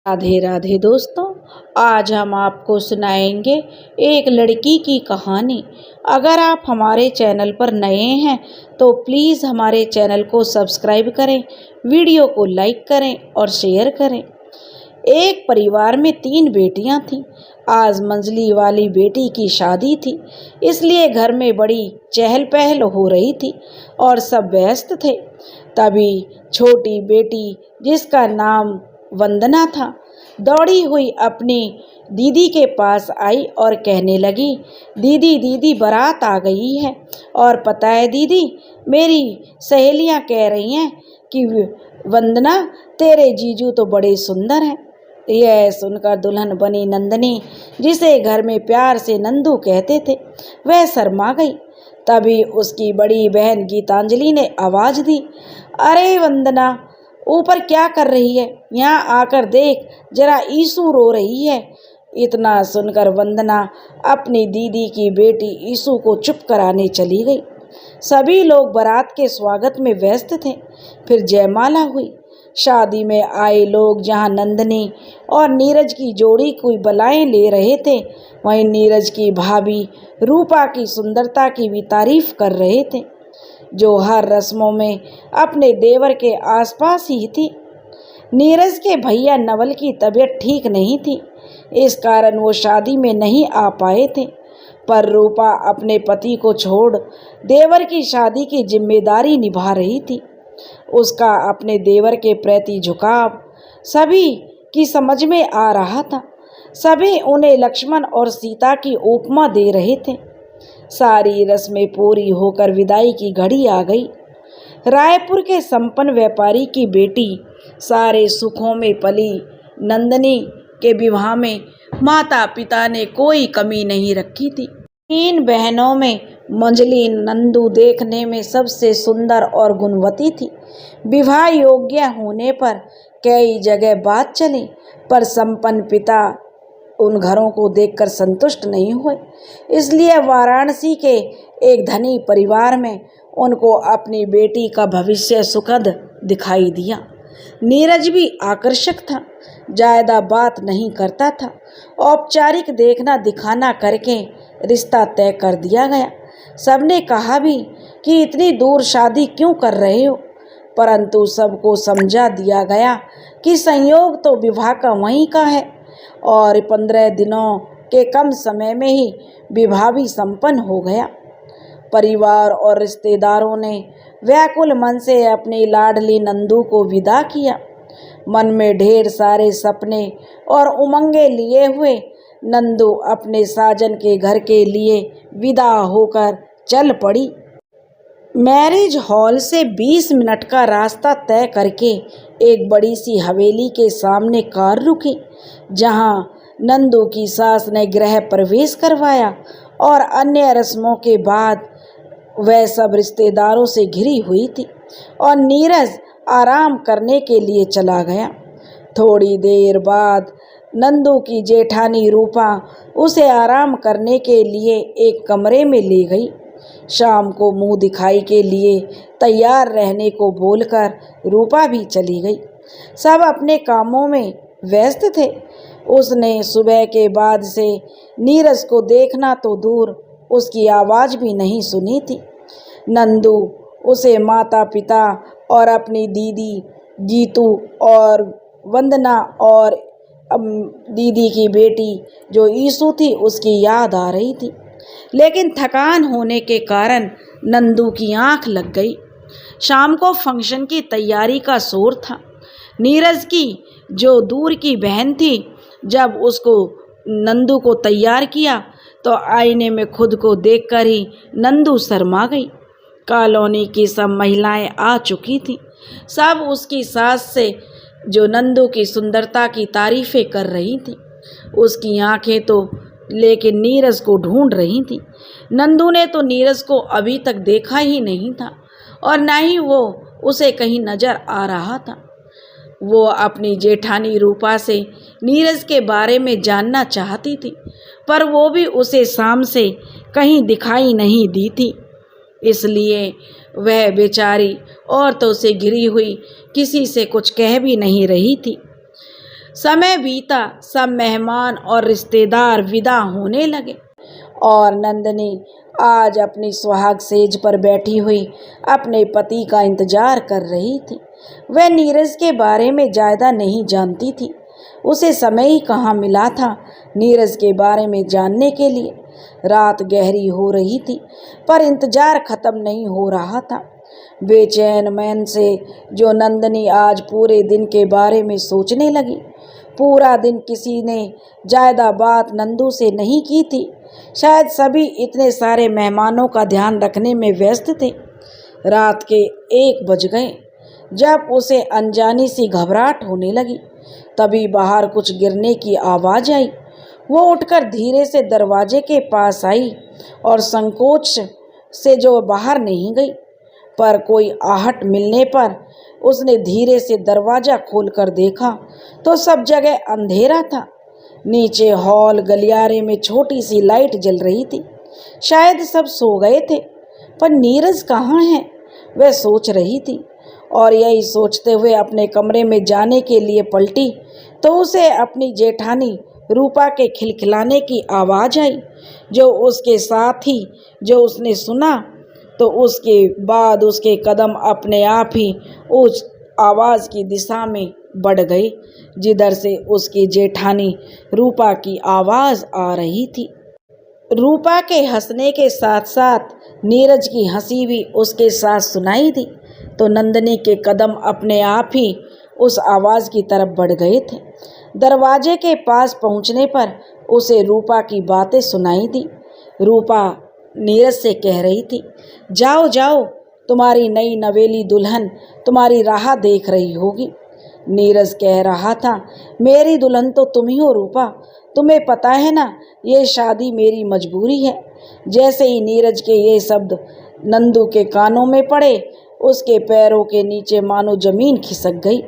राधे राधे दोस्तों, आज हम आपको सुनाएंगे एक लड़की की कहानी। अगर आप हमारे चैनल पर नए हैं तो प्लीज़ हमारे चैनल को सब्सक्राइब करें, वीडियो को लाइक करें और शेयर करें। एक परिवार में 3 बेटियां थीं। आज मंझली वाली बेटी की शादी थी, इसलिए घर में बड़ी चहल पहल हो रही थी और सब व्यस्त थे। तभी छोटी बेटी, जिसका नाम वंदना था, दौड़ी हुई अपनी दीदी के पास आई और कहने लगी, दीदी दीदी बारात आ गई है। और पता है दीदी, मेरी सहेलियां कह रही हैं कि वंदना, तेरे जीजू तो बड़े सुंदर हैं। यह सुनकर दुल्हन बनी नंदनी, जिसे घर में प्यार से नंदू कहते थे, वह शर्मा गई। तभी उसकी बड़ी बहन गीतांजलि ने आवाज़ दी, अरे वंदना, ऊपर क्या कर रही है? यहाँ आकर देख, जरा ईशु रो रही है। इतना सुनकर वंदना अपनी दीदी की बेटी ईशु को चुप कराने चली गई। सभी लोग बारात के स्वागत में व्यस्त थे। फिर जयमाला हुई। शादी में आए लोग जहाँ नंदनी और नीरज की जोड़ी कोई बलाएं ले रहे थे, वहीं नीरज की भाभी रूपा की सुंदरता की भी तारीफ कर रहे थे, जो हर रस्मों में अपने देवर के आसपास ही थी। नीरज के भैया नवल की तबीयत ठीक नहीं थी, इस कारण वो शादी में नहीं आ पाए थे। पर रूपा अपने पति को छोड़ देवर की शादी की जिम्मेदारी निभा रही थी। उसका अपने देवर के प्रति झुकाव सभी की समझ में आ रहा था। सभी उन्हें लक्ष्मण और सीता की उपमा दे रहे थे। सारी रस्में पूरी होकर विदाई की घड़ी आ गई। रायपुर के संपन्न व्यापारी की बेटी, सारे सुखों में पली नंदनी के विवाह में माता पिता ने कोई कमी नहीं रखी थी। 3 बहनों में मंझली नंदू देखने में सबसे सुंदर और गुणवती थी। विवाह योग्य होने पर कई जगह बात चली, पर संपन्न पिता उन घरों को देखकर संतुष्ट नहीं हुए, इसलिए वाराणसी के एक धनी परिवार में उनको अपनी बेटी का भविष्य सुखद दिखाई दिया। नीरज भी आकर्षक था, ज़्यादा बात नहीं करता था। औपचारिक देखना दिखाना करके रिश्ता तय कर दिया गया। सबने कहा भी कि इतनी दूर शादी क्यों कर रहे हो, परंतु सबको समझा दिया गया कि संयोग तो विवाह का वहीं का है और 15 दिनों के कम समय में ही विवाह भी संपन्न हो गया। परिवार और रिश्तेदारों ने व्याकुल मन से अपनी लाडली नंदू को विदा किया। मन में ढेर सारे सपने और उमंगे लिए हुए नंदू अपने साजन के घर के लिए विदा होकर चल पड़ी। मैरिज हॉल से 20 मिनट का रास्ता तय करके एक बड़ी सी हवेली के सामने कार रुकी, जहां नंदू की सास ने गृह प्रवेश करवाया और अन्य रस्मों के बाद वह सब रिश्तेदारों से घिरी हुई थी और नीरज आराम करने के लिए चला गया। थोड़ी देर बाद नंदू की जेठानी रूपा उसे आराम करने के लिए एक कमरे में ले गई। शाम को मुंह दिखाई के लिए तैयार रहने को बोलकर रूपा भी चली गई। सब अपने कामों में व्यस्त थे। उसने सुबह के बाद से नीरज को देखना तो दूर, उसकी आवाज़ भी नहीं सुनी थी। नंदू उसे माता पिता और अपनी दीदी जीतू और वंदना और दीदी की बेटी जो ईशु थी उसकी याद आ रही थी, लेकिन थकान होने के कारण नंदू की आंख लग गई। शाम को फंक्शन की तैयारी का शोर था। नीरज की जो दूर की बहन थी, जब उसको नंदू को तैयार किया तो आईने में खुद को देखकर ही नंदू शर्मा गई। कॉलोनी की सब महिलाएं आ चुकी थीं। सब उसकी सास से जो नंदू की सुंदरता की तारीफ़ें कर रही थीं। उसकी आंखें तो लेकिन नीरज को ढूंढ रही थीं। नंदू ने तो नीरज को अभी तक देखा ही नहीं था और न ही वो उसे कहीं नज़र आ रहा था। वो अपनी जेठानी रूपा से नीरज के बारे में जानना चाहती थी, पर वो भी उसे शाम से कहीं दिखाई नहीं दी थी, इसलिए वह बेचारी औरतों से घिरी हुई किसी से कुछ कह भी नहीं रही थी। समय बीता, सब मेहमान और रिश्तेदार विदा होने लगे और नंदनी आज अपनी सुहाग सेज पर बैठी हुई अपने पति का इंतजार कर रही थी। वह नीरज के बारे में ज़्यादा नहीं जानती थी। उसे समय ही कहाँ मिला था नीरज के बारे में जानने के लिए। रात गहरी हो रही थी पर इंतजार खत्म नहीं हो रहा था। बेचैन मन से जो नंदनी आज पूरे दिन के बारे में सोचने लगी। पूरा दिन किसी ने ज़्यादा बात नंदू से नहीं की थी। शायद सभी इतने सारे मेहमानों का ध्यान रखने में व्यस्त थे। रात के 1 बज गए जब उसे अनजानी सी घबराहट होने लगी। तभी बाहर कुछ गिरने की आवाज़ आई। वो उठकर धीरे से दरवाजे के पास आई और संकोच से जो बाहर नहीं गई, पर कोई आहट मिलने पर उसने धीरे से दरवाज़ा खोलकर देखा तो सब जगह अंधेरा था। नीचे हॉल गलियारे में छोटी सी लाइट जल रही थी। शायद सब सो गए थे, पर नीरज कहाँ है, वह सोच रही थी। और यही सोचते हुए अपने कमरे में जाने के लिए पलटी तो उसे अपनी जेठानी रूपा के खिलखिलाने की आवाज़ आई। जो उसके साथ ही जो उसने सुना तो उसके बाद उसके कदम अपने आप ही उस आवाज़ की दिशा में बढ़ गए जिधर से उसकी जेठानी रूपा की आवाज़ आ रही थी। रूपा के हंसने के साथ साथ नीरज की हंसी भी उसके साथ सुनाई दी तो नंदनी के कदम अपने आप ही उस आवाज़ की तरफ बढ़ गए थे। दरवाजे के पास पहुंचने पर उसे रूपा की बातें सुनाई दी। रूपा नीरज से कह रही थी, जाओ जाओ, तुम्हारी नई नवेली दुल्हन तुम्हारी राह देख रही होगी। नीरज कह रहा था, मेरी दुल्हन तो तुम ही हो रूपा, तुम्हें पता है ना, ये शादी मेरी मजबूरी है। जैसे ही नीरज के ये शब्द नंदू के कानों में पड़े, उसके पैरों के नीचे मानो जमीन खिसक गई।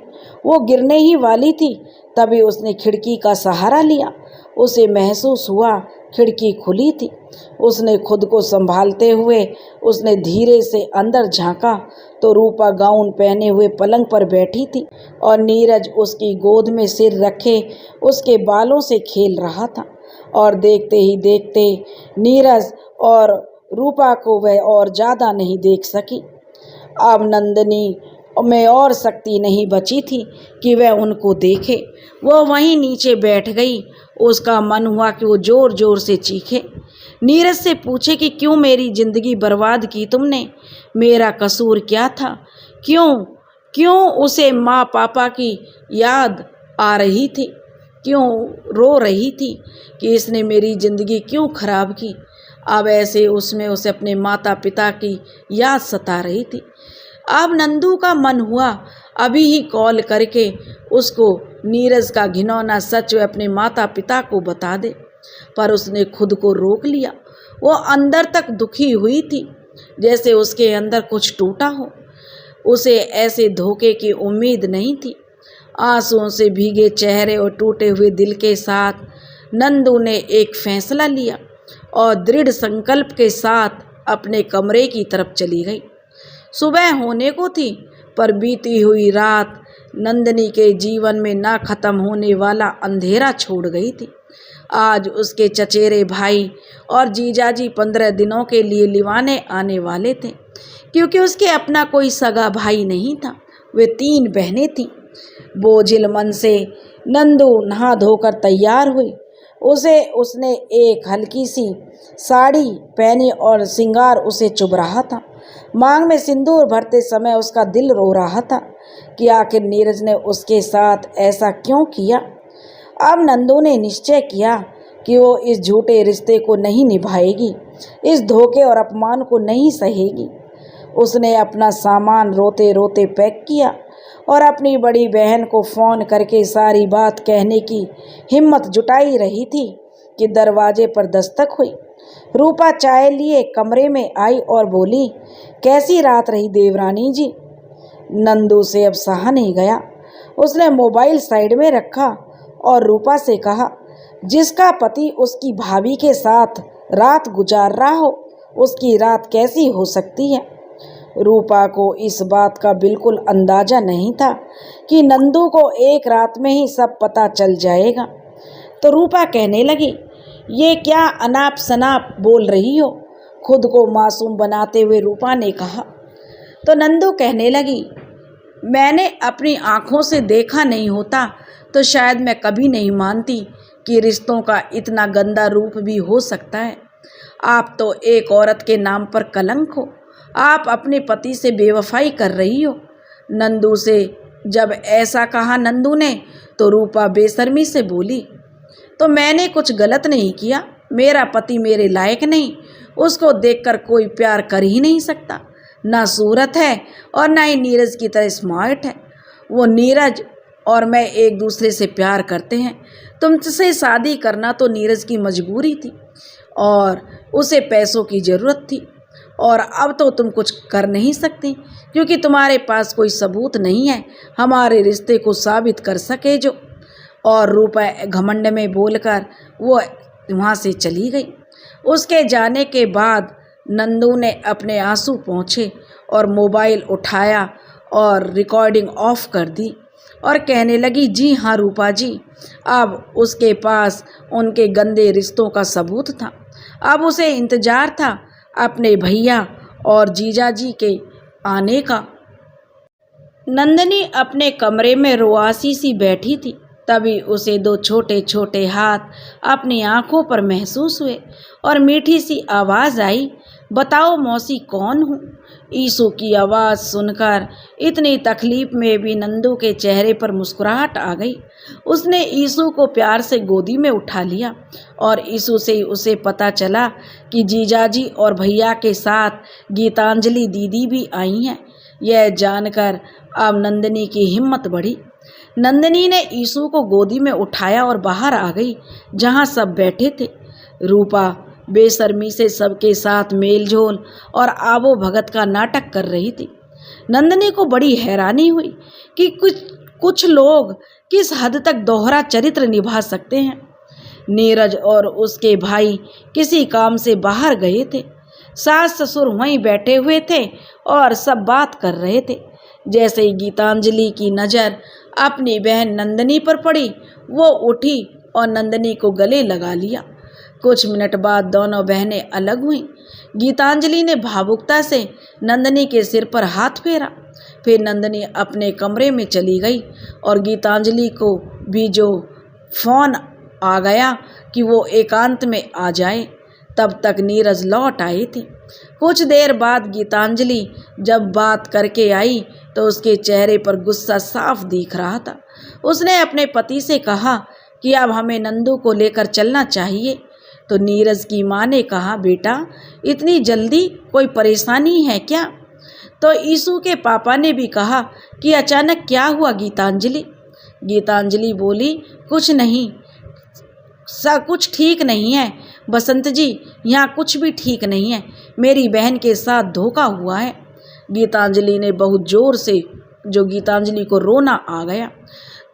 वो गिरने ही वाली थी, तभी उसने खिड़की का सहारा लिया। उसे महसूस हुआ खिड़की खुली थी। उसने खुद को संभालते हुए उसने धीरे से अंदर झांका तो रूपा गाउन पहने हुए पलंग पर बैठी थी और नीरज उसकी गोद में सिर रखे उसके बालों से खेल रहा था। और देखते ही देखते नीरज और रूपा को वह और ज़्यादा नहीं देख सकी। अब नंदनी में और शक्ति नहीं बची थी कि वह उनको देखे। वो वहीं नीचे बैठ गई। उसका मन हुआ कि वो ज़ोर ज़ोर से चीखे, नीरज से पूछे कि क्यों मेरी ज़िंदगी बर्बाद की तुमने, मेरा कसूर क्या था, क्यों उसे माँ पापा की याद आ रही थी, क्यों रो रही थी कि इसने मेरी ज़िंदगी क्यों खराब की। अब ऐसे उसमें उसे अपने माता पिता की याद सता रही थी। अब नंदू का मन हुआ अभी ही कॉल करके उसको नीरज का घिनौना सच अपने माता पिता को बता दे, पर उसने खुद को रोक लिया। वो अंदर तक दुखी हुई थी जैसे उसके अंदर कुछ टूटा हो। उसे ऐसे धोखे की उम्मीद नहीं थी। आंसुओं से भीगे चेहरे और टूटे हुए दिल के साथ नंदू ने एक फैसला लिया और दृढ़ संकल्प के साथ अपने कमरे की तरफ चली गई। सुबह होने को थी, पर बीती हुई रात नंदनी के जीवन में ना खत्म होने वाला अंधेरा छोड़ गई थी। आज उसके चचेरे भाई और जीजाजी 15 दिनों के लिए लिवाने आने वाले थे, क्योंकि उसके अपना कोई सगा भाई नहीं था। वे 3 बहनें थीं। बोझिल मन से नंदू नहा धोकर तैयार हुई। उसने एक हल्की सी साड़ी पहनी और श्रृंगार उसे चुभ रहा था। मांग में सिंदूर भरते समय उसका दिल रो रहा था कि आखिर नीरज ने उसके साथ ऐसा क्यों किया। अब नंदू ने निश्चय किया कि वो इस झूठे रिश्ते को नहीं निभाएगी, इस धोखे और अपमान को नहीं सहेगी। उसने अपना सामान रोते रोते पैक किया और अपनी बड़ी बहन को फ़ोन करके सारी बात कहने की हिम्मत जुटाई रही थी कि दरवाजे पर दस्तक हुई। रूपा चाय लिए कमरे में आई और बोली, कैसी रात रही देवरानी जी। नंदू से अब सहा नहीं गया। उसने मोबाइल साइड में रखा और रूपा से कहा, जिसका पति उसकी भाभी के साथ रात गुजार रहा हो, उसकी रात कैसी हो सकती है। रूपा को इस बात का बिल्कुल अंदाजा नहीं था कि नंदू को एक रात में ही सब पता चल जाएगा। तो रूपा कहने लगी, ये क्या अनाप शनाप बोल रही हो? खुद को मासूम बनाते हुए रूपा ने कहा। तो नंदू कहने लगी, मैंने अपनी आँखों से देखा नहीं होता तो शायद मैं कभी नहीं मानती कि रिश्तों का इतना गंदा रूप भी हो सकता है। आप तो एक औरत के नाम पर कलंक हो। आप अपने पति से बेवफाई कर रही हो। नंदू से जब ऐसा कहा नंदू ने, तो रूपा बेशर्मी से बोली, तो मैंने कुछ गलत नहीं किया। मेरा पति मेरे लायक नहीं, उसको देखकर कोई प्यार कर ही नहीं सकता। ना सूरत है और ना ही नीरज की तरह स्मार्ट है। वो नीरज और मैं एक दूसरे से प्यार करते हैं। तुमसे शादी करना तो नीरज की मजबूरी थी और उसे पैसों की ज़रूरत थी, और अब तो तुम कुछ कर नहीं सकती क्योंकि तुम्हारे पास कोई सबूत नहीं है हमारे रिश्ते को साबित कर सके जो। और रूपा घमंड में बोलकर वो वहाँ से चली गई। उसके जाने के बाद नंदू ने अपने आंसू पोंछे और मोबाइल उठाया और रिकॉर्डिंग ऑफ कर दी और कहने लगी, जी हाँ रूपा जी, अब उसके पास उनके गंदे रिश्तों का सबूत था। अब उसे इंतज़ार था अपने भैया और जीजा जी के आने का। नंदिनी अपने कमरे में रुआसी सी बैठी थी। तभी उसे दो छोटे छोटे हाथ अपनी आंखों पर महसूस हुए और मीठी सी आवाज़ आई, बताओ मौसी कौन हूँ। ईसु की आवाज़ सुनकर इतनी तकलीफ में भी नंदू के चेहरे पर मुस्कुराहट आ गई। उसने ईसु को प्यार से गोदी में उठा लिया और ईसु से उसे पता चला कि जीजाजी और भैया के साथ गीतांजलि दीदी भी आई हैं। यह जानकर अब नंदिनी की हिम्मत बढ़ी। नंदिनी ने ईसु को गोदी में उठाया और बाहर आ गई जहाँ सब बैठे थे। रूपा बेशर्मी से सबके साथ मेलजोल और आबो भगत का नाटक कर रही थी। नंदिनी को बड़ी हैरानी हुई कि कुछ लोग किस हद तक दोहरा चरित्र निभा सकते हैं। नीरज और उसके भाई किसी काम से बाहर गए थे। सास ससुर वहीं बैठे हुए थे और सब बात कर रहे थे। जैसे ही गीतांजलि की नज़र अपनी बहन नंदिनी पर पड़ी, वो उठी और नंदिनी को गले लगा लिया। कुछ मिनट बाद दोनों बहनें अलग हुईं। गीतांजलि ने भावुकता से नंदिनी के सिर पर हाथ फेरा। फिर नंदिनी अपने कमरे में चली गई और गीतांजलि को भी जो फ़ोन आ गया कि वो एकांत में आ जाए। तब तक नीरज लौट आई थी। कुछ देर बाद गीतांजलि जब बात करके आई तो उसके चेहरे पर गुस्सा साफ दिख रहा था। उसने अपने पति से कहा कि अब हमें नंदू को लेकर चलना चाहिए। तो नीरज की माँ ने कहा, बेटा इतनी जल्दी, कोई परेशानी है क्या? तो ईसु के पापा ने भी कहा कि अचानक क्या हुआ गीतांजलि? गीतांजलि बोली, कुछ नहीं, सब कुछ ठीक नहीं है बसंत जी, यहाँ कुछ भी ठीक नहीं है। मेरी बहन के साथ धोखा हुआ है। गीतांजलि ने बहुत ज़ोर से, जो गीतांजलि को रोना आ गया।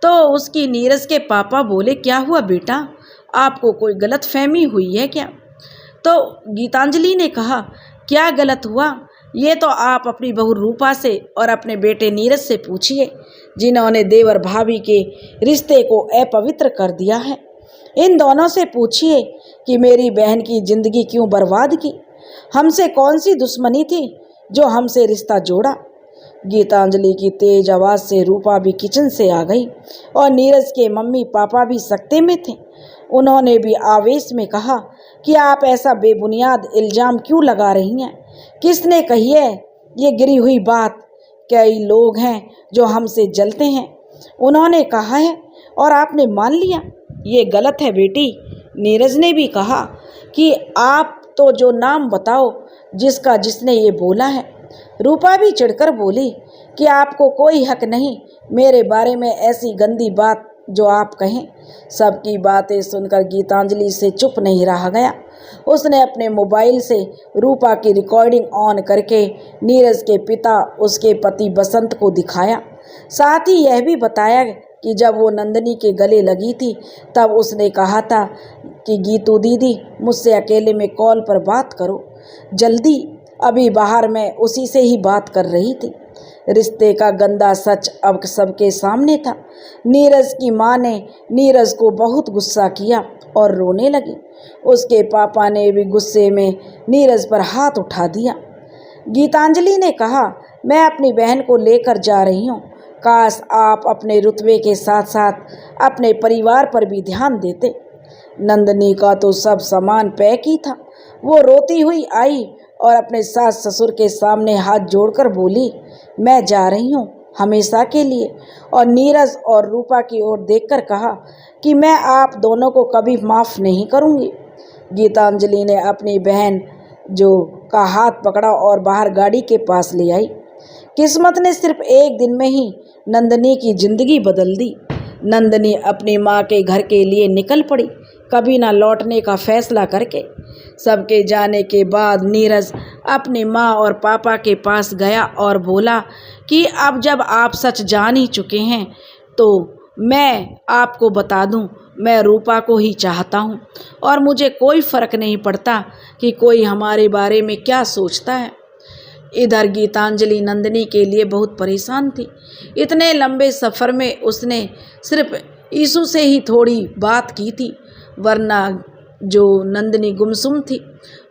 तो उसकी नीरज के पापा बोले, क्या हुआ बेटा, आपको कोई गलतफहमी हुई है क्या? तो गीतांजलि ने कहा, क्या गलत हुआ ये तो आप अपनी बहू रूपा से और अपने बेटे नीरज से पूछिए, जिन्होंने देवर भाभी के रिश्ते को अपवित्र कर दिया है। इन दोनों से पूछिए कि मेरी बहन की ज़िंदगी क्यों बर्बाद की। हमसे कौन सी दुश्मनी थी जो हमसे रिश्ता जोड़ा। गीतांजलि की तेज आवाज़ से रूपा भी किचन से आ गई और नीरज के मम्मी पापा भी सकते में थे। उन्होंने भी आवेश में कहा कि आप ऐसा बेबुनियाद इल्ज़ाम क्यों लगा रही हैं? किसने कही है ये गिरी हुई बात? कई लोग हैं जो हमसे जलते हैं, उन्होंने कहा है और आपने मान लिया। ये गलत है बेटी। नीरज ने भी कहा कि आप तो जो नाम बताओ जिसने ये बोला है। रूपा भी चिढ़कर बोली कि आपको कोई हक नहीं मेरे बारे में ऐसी गंदी बात जो आप कहें। सबकी बातें सुनकर गीतांजलि से चुप नहीं रहा गया। उसने अपने मोबाइल से रूपा की रिकॉर्डिंग ऑन करके नीरज के पिता उसके पति बसंत को दिखाया। साथ ही यह भी बताया कि जब वो नंदिनी के गले लगी थी तब उसने कहा था कि गीतू दीदी मुझसे अकेले में कॉल पर बात करो, जल्दी अभी बाहर मैं उसी से ही बात कर रही थी। रिश्ते का गंदा सच अब सबके सामने था। नीरज की माँ ने नीरज को बहुत गुस्सा किया और रोने लगी। उसके पापा ने भी गुस्से में नीरज पर हाथ उठा दिया। गीतांजलि ने कहा, मैं अपनी बहन को लेकर जा रही हूँ। काश आप अपने रुतबे के साथ साथ अपने परिवार पर भी ध्यान देते। नंदनी का तो सब सामान पैक ही था। वो रोती हुई आई और अपने सास ससुर के सामने हाथ जोड़कर बोली, मैं जा रही हूँ हमेशा के लिए। और नीरज और रूपा की ओर देखकर कहा कि मैं आप दोनों को कभी माफ़ नहीं करूँगी। गीतांजलि ने अपनी बहन जो का हाथ पकड़ा और बाहर गाड़ी के पास ले आई। किस्मत ने सिर्फ एक दिन में ही नंदनी की जिंदगी बदल दी। नंदनी अपनी माँ के घर के लिए निकल पड़ी, कभी ना लौटने का फैसला करके। सबके जाने के बाद नीरज अपनी माँ और पापा के पास गया और बोला कि अब जब आप सच जान ही चुके हैं तो मैं आपको बता दूं, मैं रूपा को ही चाहता हूं और मुझे कोई फ़र्क नहीं पड़ता कि कोई हमारे बारे में क्या सोचता है। इधर गीतांजलि नंदनी के लिए बहुत परेशान थी। इतने लंबे सफ़र में उसने सिर्फ ईशु से ही थोड़ी बात की थी, वरना जो नंदनी गुमसुम थी।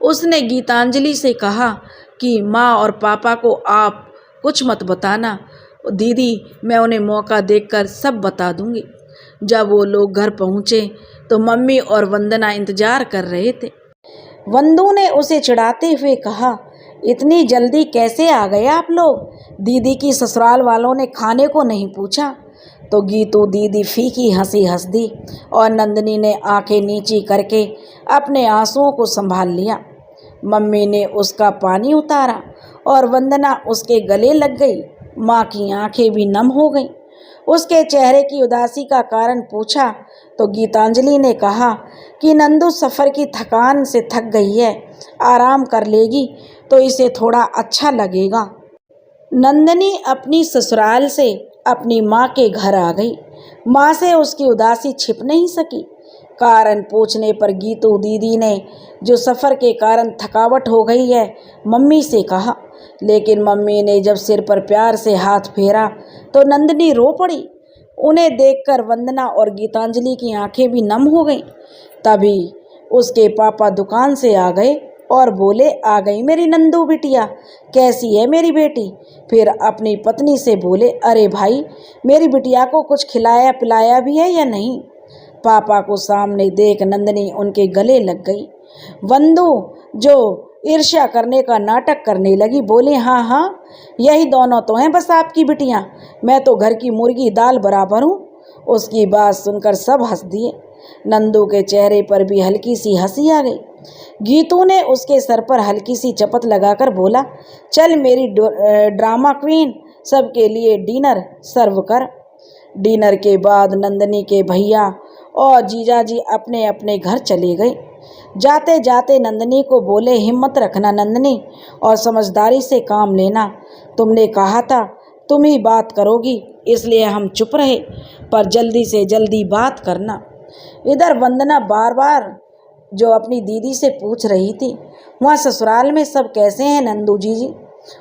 उसने गीतांजलि से कहा कि माँ और पापा को आप कुछ मत बताना दीदी, मैं उन्हें मौका देखकर सब बता दूंगी। जब वो लोग घर पहुँचे तो मम्मी और वंदना इंतज़ार कर रहे थे। वंदू ने उसे चिढ़ाते हुए कहा, इतनी जल्दी कैसे आ गए आप लोग? दीदी की ससुराल वालों ने खाने को नहीं पूछा? तो गीतू दीदी फीकी हंसी हंस दी और नंदनी ने आंखें नीची करके अपने आंसुओं को संभाल लिया। मम्मी ने उसका पानी उतारा और वंदना उसके गले लग गई। माँ की आंखें भी नम हो गईं। उसके चेहरे की उदासी का कारण पूछा तो गीतांजलि ने कहा कि नंदू सफ़र की थकान से थक गई है, आराम कर लेगी तो इसे थोड़ा अच्छा लगेगा। नंदनी अपनी ससुराल से अपनी माँ के घर आ गई। माँ से उसकी उदासी छिप नहीं सकी। कारण पूछने पर गीतू दीदी ने जो सफ़र के कारण थकावट हो गई है मम्मी से कहा, लेकिन मम्मी ने जब सिर पर प्यार से हाथ फेरा तो नंदनी रो पड़ी। उन्हें देखकर वंदना और गीतांजलि की आंखें भी नम हो गईं। तभी उसके पापा दुकान से आ गए और बोले, आ गई मेरी नंदू बिटिया, कैसी है मेरी बेटी? फिर अपनी पत्नी से बोले, अरे भाई, मेरी बिटिया को कुछ खिलाया पिलाया भी है या नहीं? पापा को सामने देख नंदनी उनके गले लग गई। वंदू जो ईर्ष्या करने का नाटक करने लगी बोले, हाँ हाँ, यही दोनों तो हैं बस आपकी बिटियाँ, मैं तो घर की मुर्गी दाल बराबर हूँ। उसकी बात सुनकर सब हंस दिए। नंदू के चेहरे पर भी हल्की सी हंसी आ गई। गीतू ने उसके सर पर हल्की सी चपत लगाकर बोला, चल मेरी ड्रामा क्वीन, सबके लिए डिनर सर्व कर। डिनर के बाद नंदनी के भैया और जीजाजी अपने अपने घर चले गए। जाते जाते नंदनी को बोले, हिम्मत रखना नंदनी और समझदारी से काम लेना। तुमने कहा था तुम ही बात करोगी, इसलिए हम चुप रहे, पर जल्दी से जल्दी बात करना। इधर वंदना बार बार जो अपनी दीदी से पूछ रही थी, वहाँ ससुराल में सब कैसे हैं नंदू जीजी?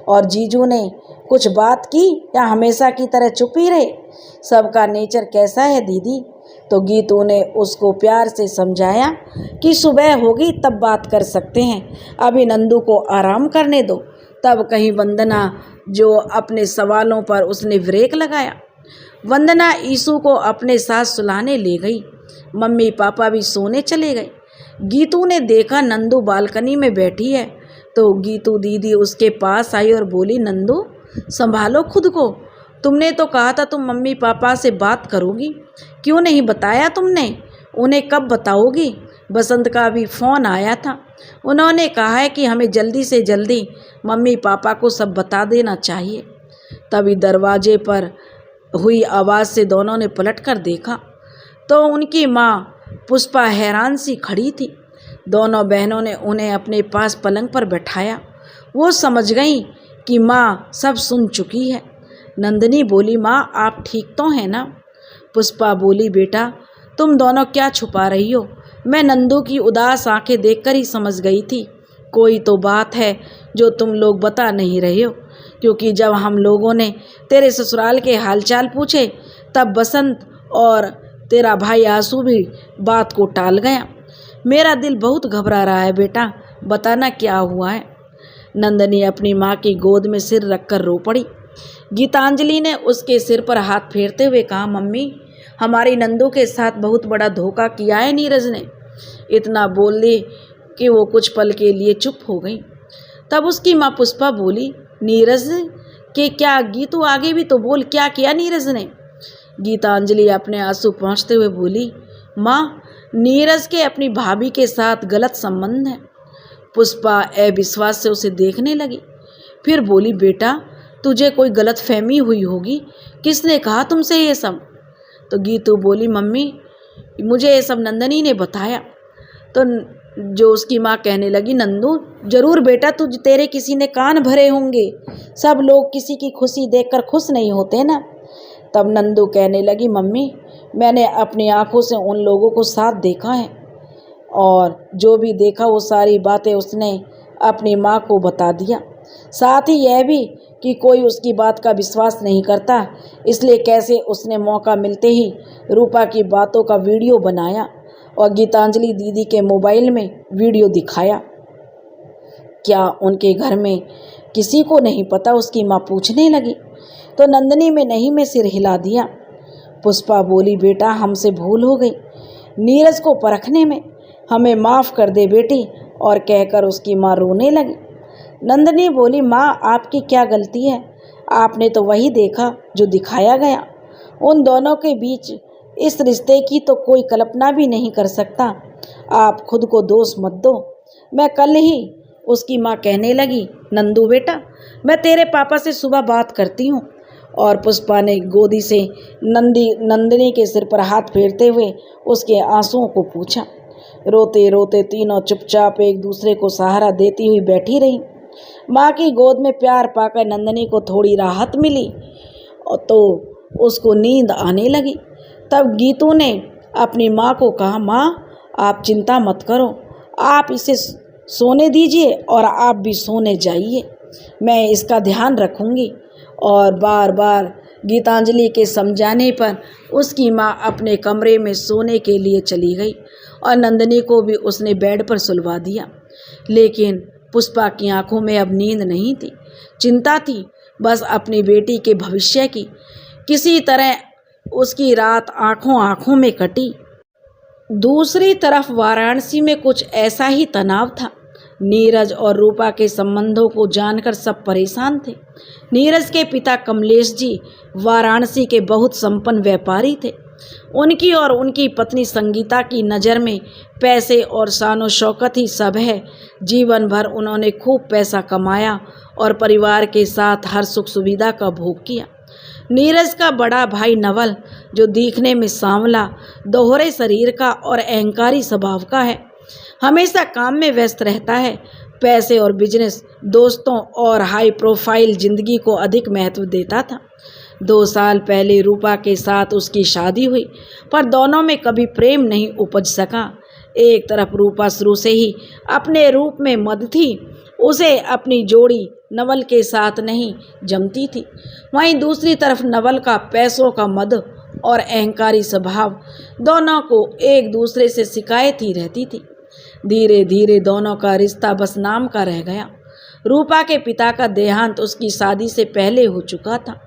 और जीजू ने कुछ बात की या हमेशा की तरह चुप ही रहे? सबका नेचर कैसा है दीदी? तो गीतू ने उसको प्यार से समझाया कि सुबह होगी तब बात कर सकते हैं, अभी नंदू को आराम करने दो। तब कहीं वंदना जो अपने सवालों पर उसने ब्रेक लगाया। वंदना ईशु को अपने साथ सुलाने ले गई। मम्मी पापा भी सोने चले गए। गीतू ने देखा नंदू बालकनी में बैठी है तो गीतू दीदी उसके पास आई और बोली, नंदू संभालो खुद को, तुमने तो कहा था तुम मम्मी पापा से बात करोगी, क्यों नहीं बताया तुमने? उन्हें कब बताओगी? बसंत का भी फ़ोन आया था, उन्होंने कहा है कि हमें जल्दी से जल्दी मम्मी पापा को सब बता देना चाहिए। तभी दरवाजे पर हुई आवाज़ से दोनों ने पलट कर देखा तो उनकी माँ पुष्पा हैरान सी खड़ी थी। दोनों बहनों ने उन्हें अपने पास पलंग पर बैठाया। वो समझ गई कि माँ सब सुन चुकी है। नंदनी बोली, माँ आप ठीक तो हैं ना? पुष्पा बोली, बेटा तुम दोनों क्या छुपा रही हो? मैं नंदू की उदास आंखें देखकर ही समझ गई थी, कोई तो बात है जो तुम लोग बता नहीं रहे हो, क्योंकि जब हम लोगों ने तेरे ससुराल के हालचाल पूछे तब बसंत और तेरा भाई आंसू भी बात को टाल गया। मेरा दिल बहुत घबरा रहा है बेटा, बताना क्या हुआ है। नंदनी अपनी माँ की गोद में सिर रखकर रो पड़ी। गीतांजलि ने उसके सिर पर हाथ फेरते हुए कहा, मम्मी, हमारी नंदू के साथ बहुत बड़ा धोखा किया है नीरज ने। इतना बोल ली कि वो कुछ पल के लिए चुप हो गई। तब उसकी माँ पुष्पा बोली, नीरज के क्या? गीतू आगे भी तो बोल, क्या किया नीरज ने? गीतांजलि अपने आंसू पोंछते हुए बोली, माँ, नीरज के अपनी भाभी के साथ गलत संबंध है। पुष्पा अविश्वास से उसे देखने लगी, फिर बोली, बेटा, तुझे कोई गलत फहमी हुई होगी, किसने कहा तुमसे ये सब? तो गीतू बोली, मम्मी, मुझे ये सब नंदनी ने बताया। तो जो उसकी माँ कहने लगी, नंदू, जरूर बेटा, तेरे किसी ने कान भरे होंगे, सब लोग किसी की खुशी देखकर खुश नहीं होते ना। तब नंदू कहने लगी, मम्मी, मैंने अपनी आंखों से उन लोगों को साथ देखा है और जो भी देखा वो सारी बातें उसने अपनी माँ को बता दिया। साथ ही यह भी कि कोई उसकी बात का विश्वास नहीं करता, इसलिए कैसे उसने मौका मिलते ही रूपा की बातों का वीडियो बनाया और गीतांजलि दीदी के मोबाइल में वीडियो दिखाया। क्या उनके घर में किसी को नहीं पता? उसकी माँ पूछने लगी। तो नंदनी में नहीं में सिर हिला दिया। पुष्पा बोली, बेटा, हमसे भूल हो गई, नीरज को परखने में, हमें माफ़ कर दे बेटी। और कहकर उसकी माँ रोने लगी। नंदनी बोली, माँ, आपकी क्या गलती है? आपने तो वही देखा जो दिखाया गया। उन दोनों के बीच इस रिश्ते की तो कोई कल्पना भी नहीं कर सकता। आप खुद को दोष मत दो। मैं कल ही, उसकी माँ कहने लगी, नंदू बेटा, मैं तेरे पापा से सुबह बात करती हूँ। और पुष्पा ने गोदी से नंदिनी के सिर पर हाथ फेरते हुए उसके आंसुओं को पूछा। रोते रोते तीनों चुपचाप एक दूसरे को सहारा देती हुई बैठी रही। माँ की गोद में प्यार पाकर नंदनी को थोड़ी राहत मिली और तो उसको नींद आने लगी। तब गीतू ने अपनी माँ को कहा, माँ, आप चिंता मत करो, आप इसे सोने दीजिए और आप भी सोने जाइए, मैं इसका ध्यान रखूँगी। और बार बार गीतांजलि के समझाने पर उसकी माँ अपने कमरे में सोने के लिए चली गई और नंदनी को भी उसने बेड पर सुलवा दिया। लेकिन पुष्पा की आंखों में अब नींद नहीं थी, चिंता थी बस अपनी बेटी के भविष्य की। किसी तरह उसकी रात आंखों आंखों में कटी। दूसरी तरफ वाराणसी में कुछ ऐसा ही तनाव था। नीरज और रूपा के संबंधों को जानकर सब परेशान थे। नीरज के पिता कमलेश जी वाराणसी के बहुत संपन्न व्यापारी थे। उनकी और उनकी पत्नी संगीता की नज़र में पैसे और शानो शौकत ही सब है। जीवन भर उन्होंने खूब पैसा कमाया और परिवार के साथ हर सुख सुविधा का भोग किया। नीरज का बड़ा भाई नवल, जो दिखने में सांवला, दोहरे शरीर का और अहंकारी स्वभाव का है, हमेशा काम में व्यस्त रहता है। पैसे और बिजनेस, दोस्तों और हाई प्रोफाइल जिंदगी को अधिक महत्व देता था। 2 साल पहले रूपा के साथ उसकी शादी हुई, पर दोनों में कभी प्रेम नहीं उपज सका। एक तरफ रूपा शुरू से ही अपने रूप में मद थी, उसे अपनी जोड़ी नवल के साथ नहीं जमती थी। वहीं दूसरी तरफ नवल का पैसों का मद और अहंकारी स्वभाव दोनों को एक दूसरे से शिकायत ही रहती थी। धीरे धीरे दोनों का रिश्ता बस नाम का रह गया। रूपा के पिता का देहांत उसकी शादी से पहले हो चुका था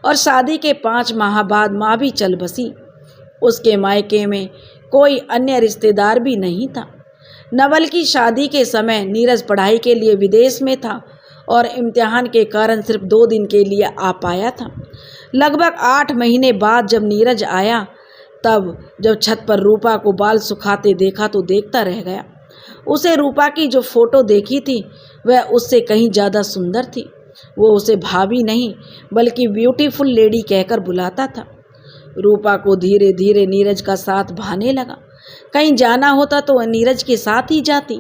और शादी के 5 माह बाद माँ भी चल बसी। उसके मायके में कोई अन्य रिश्तेदार भी नहीं था। नवल की शादी के समय नीरज पढ़ाई के लिए विदेश में था और इम्तिहान के कारण सिर्फ 2 दिन के लिए आ पाया था। लगभग 8 महीने बाद जब नीरज आया, तब जब छत पर रूपा को बाल सुखाते देखा तो देखता रह गया। उसे रूपा की जो फोटो देखी थी वह उससे कहीं ज़्यादा सुंदर थी। वो उसे भाभी नहीं बल्कि ब्यूटीफुल लेडी कहकर बुलाता था। रूपा को धीरे धीरे नीरज का साथ भाने लगा। कहीं जाना होता तो वह नीरज के साथ ही जाती।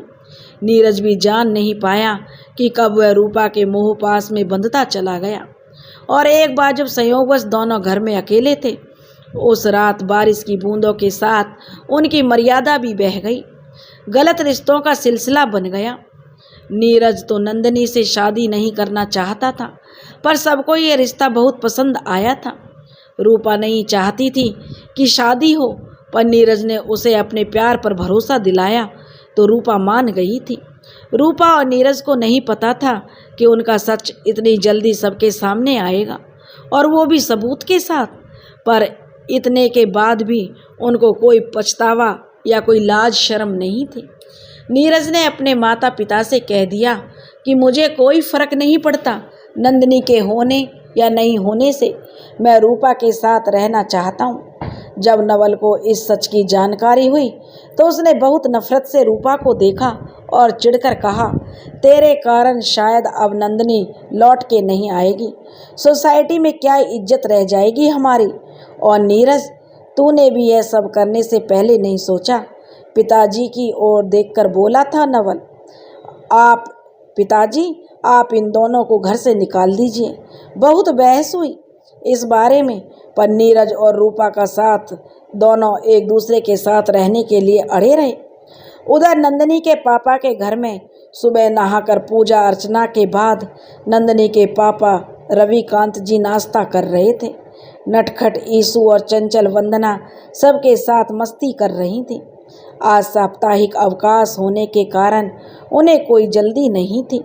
नीरज भी जान नहीं पाया कि कब वह रूपा के मोह पास में बंधता चला गया। और एक बार जब संयोगवश दोनों घर में अकेले थे, उस रात बारिश की बूंदों के साथ उनकी मर्यादा भी बह गई। गलत रिश्तों का सिलसिला बन गया। नीरज तो नंदिनी से शादी नहीं करना चाहता था, पर सबको ये रिश्ता बहुत पसंद आया था। रूपा नहीं चाहती थी कि शादी हो, पर नीरज ने उसे अपने प्यार पर भरोसा दिलाया तो रूपा मान गई थी। रूपा और नीरज को नहीं पता था कि उनका सच इतनी जल्दी सबके सामने आएगा, और वो भी सबूत के साथ। पर इतने के बाद भी उनको कोई पछतावा या कोई लाज शर्म नहीं थी। नीरज ने अपने माता पिता से कह दिया कि मुझे कोई फर्क नहीं पड़ता नंदिनी के होने या नहीं होने से, मैं रूपा के साथ रहना चाहता हूँ। जब नवल को इस सच की जानकारी हुई तो उसने बहुत नफरत से रूपा को देखा और चिढ़कर कहा, तेरे कारण शायद अब नंदिनी लौट के नहीं आएगी। सोसाइटी में क्या इज्जत रह जाएगी हमारी। और नीरज, तूने भी यह सब करने से पहले नहीं सोचा? पिताजी की ओर देखकर बोला था नवल। आप पिताजी, आप इन दोनों को घर से निकाल दीजिए। बहुत बहस हुई इस बारे में, पर नीरज और रूपा का साथ दोनों एक दूसरे के साथ रहने के लिए अड़े रहे। उधर नंदिनी के पापा के घर में सुबह नहाकर पूजा अर्चना के बाद नंदिनी के पापा रविकांत जी नाश्ता कर रहे थे। नटखट ईसु और चंचल वंदना सबके साथ मस्ती कर रही थी। आज साप्ताहिक अवकाश होने के कारण उन्हें कोई जल्दी नहीं थी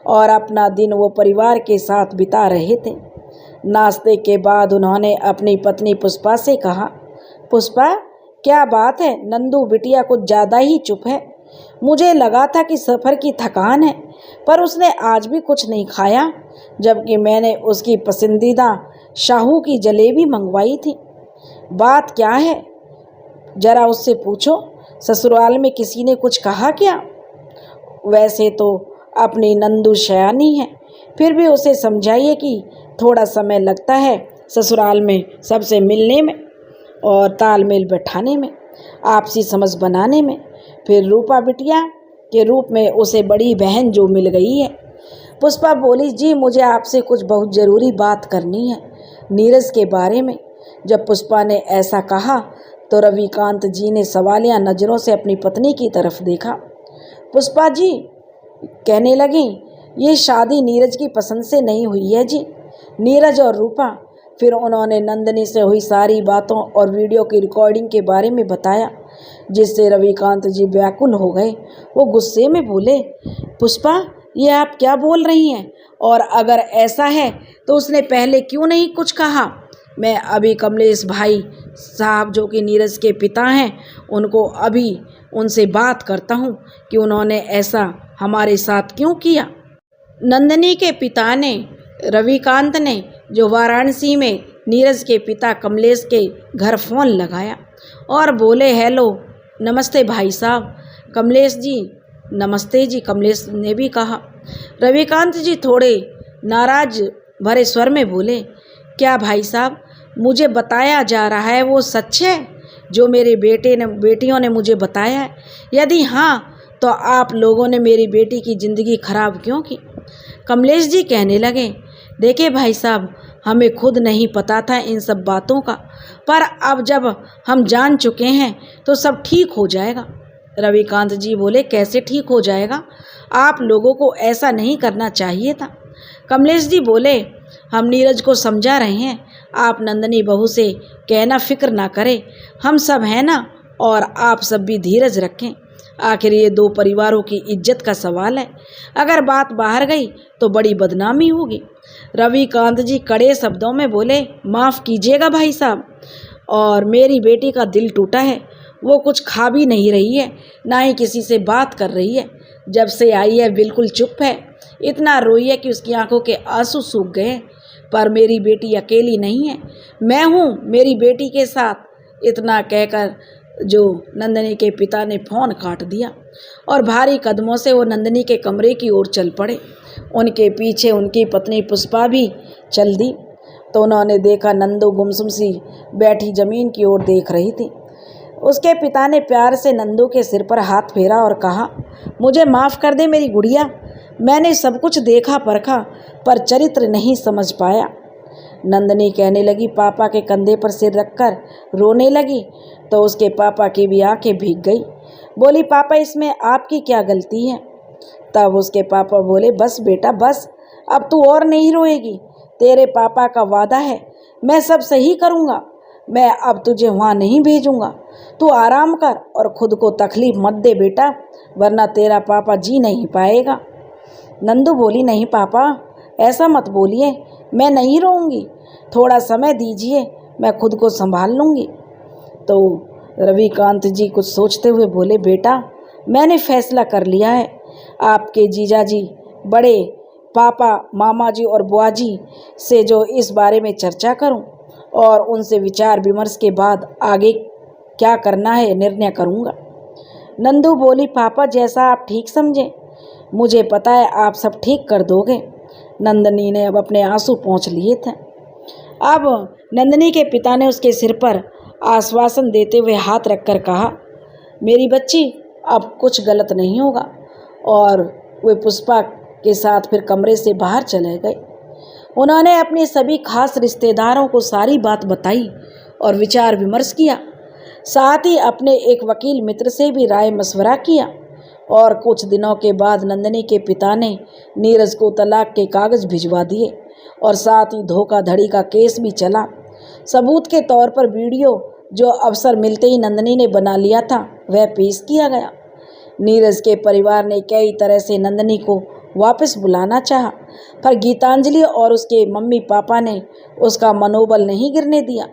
और अपना दिन वो परिवार के साथ बिता रहे थे। नाश्ते के बाद उन्होंने अपनी पत्नी पुष्पा से कहा, पुष्पा, क्या बात है, नंदू बिटिया कुछ ज़्यादा ही चुप है। मुझे लगा था कि सफ़र की थकान है, पर उसने आज भी कुछ नहीं खाया, जबकि मैंने उसकी पसंदीदा शाहू की जलेबी मंगवाई थी। बात क्या है, जरा उससे पूछो। ससुराल में किसी ने कुछ कहा क्या? वैसे तो अपनी नंदू शयानी है, फिर भी उसे समझाइए कि थोड़ा समय लगता है ससुराल में सबसे मिलने में और तालमेल बैठाने में, आपसी समझ बनाने में। फिर रूपा बिटिया के रूप में उसे बड़ी बहन जो मिल गई है। पुष्पा बोली, जी मुझे आपसे कुछ बहुत ज़रूरी बात करनी है नीरज के बारे में। जब पुष्पा ने ऐसा कहा तो रविकांत जी ने सवालिया नज़रों से अपनी पत्नी की तरफ देखा। पुष्पा जी कहने लगी, ये शादी नीरज की पसंद से नहीं हुई है जी। नीरज और रूपा। फिर उन्होंने नंदिनी से हुई सारी बातों और वीडियो की रिकॉर्डिंग के बारे में बताया, जिससे रविकांत जी व्याकुल हो गए। वो गुस्से में बोले, पुष्पा, ये आप क्या बोल रही हैं? और अगर ऐसा है तो उसने पहले क्यों नहीं कुछ कहा? मैं अभी कमलेश भाई साहब जो कि नीरज के पिता हैं, उनको अभी उनसे बात करता हूँ कि उन्होंने ऐसा हमारे साथ क्यों किया। नंदिनी के पिता ने, रविकांत ने, जो वाराणसी में नीरज के पिता कमलेश के घर फ़ोन लगाया और बोले, हेलो, नमस्ते भाई साहब। कमलेश जी, नमस्ते जी, कमलेश ने भी कहा। रविकांत जी थोड़े नाराज भरे स्वर में बोले, क्या भाई साहब, मुझे बताया जा रहा है वो सच है जो मेरे बेटियों ने मुझे बताया है? यदि हाँ तो आप लोगों ने मेरी बेटी की ज़िंदगी खराब क्यों की? कमलेश जी कहने लगे, देखिए भाई साहब, हमें खुद नहीं पता था इन सब बातों का, पर अब जब हम जान चुके हैं तो सब ठीक हो जाएगा। रविकांत जी बोले, कैसे ठीक हो जाएगा? आप लोगों को ऐसा नहीं करना चाहिए था। कमलेश जी बोले, हम नीरज को समझा रहे हैं, आप नंदिनी बहू से कहना फिक्र ना करें, हम सब हैं ना, और आप सब भी धीरज रखें। आखिर ये दो परिवारों की इज्जत का सवाल है, अगर बात बाहर गई तो बड़ी बदनामी होगी। रविकांत जी कड़े शब्दों में बोले, माफ़ कीजिएगा भाई साहब, और मेरी बेटी का दिल टूटा है। वो कुछ खा भी नहीं रही है, ना ही किसी से बात कर रही है। जब से आई है बिल्कुल चुप है, इतना रोई है कि उसकी आंखों के आंसू सूख गए। पर मेरी बेटी अकेली नहीं है, मैं हूँ मेरी बेटी के साथ। इतना कहकर जो नंदिनी के पिता ने फ़ोन काट दिया और भारी कदमों से वो नंदिनी के कमरे की ओर चल पड़े। उनके पीछे उनकी पत्नी पुष्पा भी चल दी तो उन्होंने देखा नंदू गुमसुम सी बैठी ज़मीन की ओर देख रही थी। उसके पिता ने प्यार से नंदू के सिर पर हाथ फेरा और कहा, मुझे माफ़ कर दे मेरी गुड़िया, मैंने सब कुछ देखा परखा पर चरित्र नहीं समझ पाया। नंदिनी कहने लगी, पापा के कंधे पर सिर रखकर रोने लगी तो उसके पापा की भी आंखें भीग गई। बोली, पापा, इसमें आपकी क्या गलती है? तब उसके पापा बोले, बस बेटा बस, अब तू और नहीं रोएगी। तेरे पापा का वादा है, मैं सब सही करूँगा। मैं अब तुझे वहाँ नहीं भेजूँगा। तू आराम कर और खुद को तकलीफ मत दे बेटा, वरना तेरा पापा जी नहीं पाएगा। नंदू बोली, नहीं पापा, ऐसा मत बोलिए, मैं नहीं रोऊंगी। थोड़ा समय दीजिए, मैं खुद को संभाल लूँगी। तो रविकांत जी कुछ सोचते हुए बोले, बेटा मैंने फैसला कर लिया है। आपके जीजा जी, बड़े पापा, मामा जी और बुआ जी से जो इस बारे में चर्चा करूं और उनसे विचार विमर्श के बाद आगे क्या करना है निर्णय करूंगा। नंदू बोली, पापा जैसा आप ठीक समझें, मुझे पता है आप सब ठीक कर दोगे। नंदनी ने अब अपने आंसू पोंछ लिए थे। अब नंदनी के पिता ने उसके सिर पर आश्वासन देते हुए हाथ रखकर कहा, मेरी बच्ची अब कुछ गलत नहीं होगा। और वे पुष्पा के साथ फिर कमरे से बाहर चले गए। उन्होंने अपने सभी खास रिश्तेदारों को सारी बात बताई और विचार विमर्श किया। साथ ही अपने एक वकील मित्र से भी राय मशवरा किया। और कुछ दिनों के बाद नंदनी के पिता ने नीरज को तलाक के कागज़ भिजवा दिए और साथ ही धोखाधड़ी का केस भी चला। सबूत के तौर पर वीडियो जो अवसर मिलते ही नंदनी ने बना लिया था वह पेश किया गया। नीरज के परिवार ने कई तरह से नंदनी को वापस बुलाना चाहा, पर गीतांजलि और उसके मम्मी पापा ने उसका मनोबल नहीं गिरने दिया।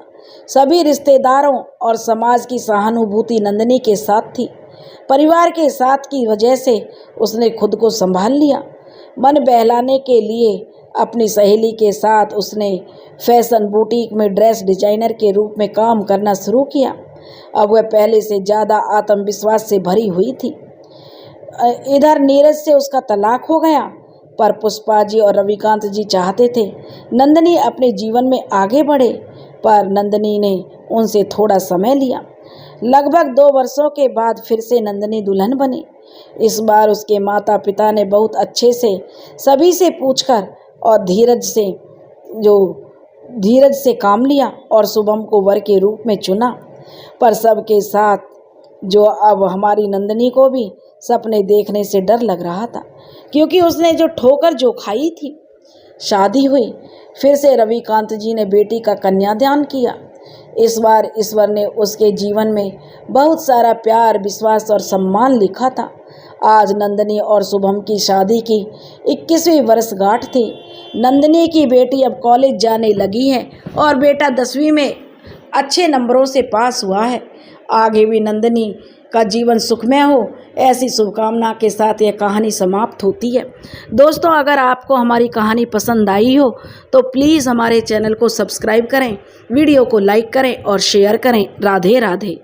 सभी रिश्तेदारों और समाज की सहानुभूति नंदनी के साथ थी। परिवार के साथ की वजह से उसने खुद को संभाल लिया। मन बहलाने के लिए अपनी सहेली के साथ उसने फैशन बुटीक में ड्रेस डिजाइनर के रूप में काम करना शुरू किया। अब वह पहले से ज़्यादा आत्मविश्वास से भरी हुई थी। इधर नीरज से उसका तलाक हो गया, पर पुष्पा जी और रविकांत जी चाहते थे नंदनी अपने जीवन में आगे बढ़े, पर नंदनी ने उनसे थोड़ा समय लिया। लगभग 2 वर्षों के बाद फिर से नंदनी दुल्हन बनी। इस बार उसके माता पिता ने बहुत अच्छे से सभी से पूछकर और धीरज से काम लिया और शुभम को वर के रूप में चुना। पर सबके साथ जो अब हमारी नंदनी को भी सपने देखने से डर लग रहा था, क्योंकि उसने जो ठोकर जो खाई थी। शादी हुई, फिर से रविकांत जी ने बेटी का कन्यादान किया। इस बार ईश्वर ने उसके जीवन में बहुत सारा प्यार, विश्वास और सम्मान लिखा था। आज नंदनी और शुभम की शादी की 21वीं वर्षगांठ थी। नंदनी की बेटी अब कॉलेज जाने लगी है और बेटा 10वीं में अच्छे नंबरों से पास हुआ है। आगे भी नंदनी का जीवन सुखमय हो, ऐसी शुभकामना के साथ यह कहानी समाप्त होती है। दोस्तों, अगर आपको हमारी कहानी पसंद आई हो तो प्लीज़ हमारे चैनल को सब्सक्राइब करें, वीडियो को लाइक करें और शेयर करें। राधे राधे।